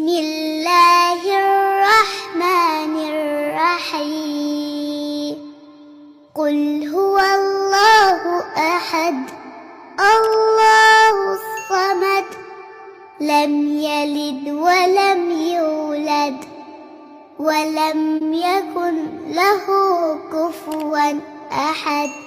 بسم الله الرحمن الرحيم قل هو الله أحد الله الصمد لم يلد ولم يولد ولم يكن له كفوا أحد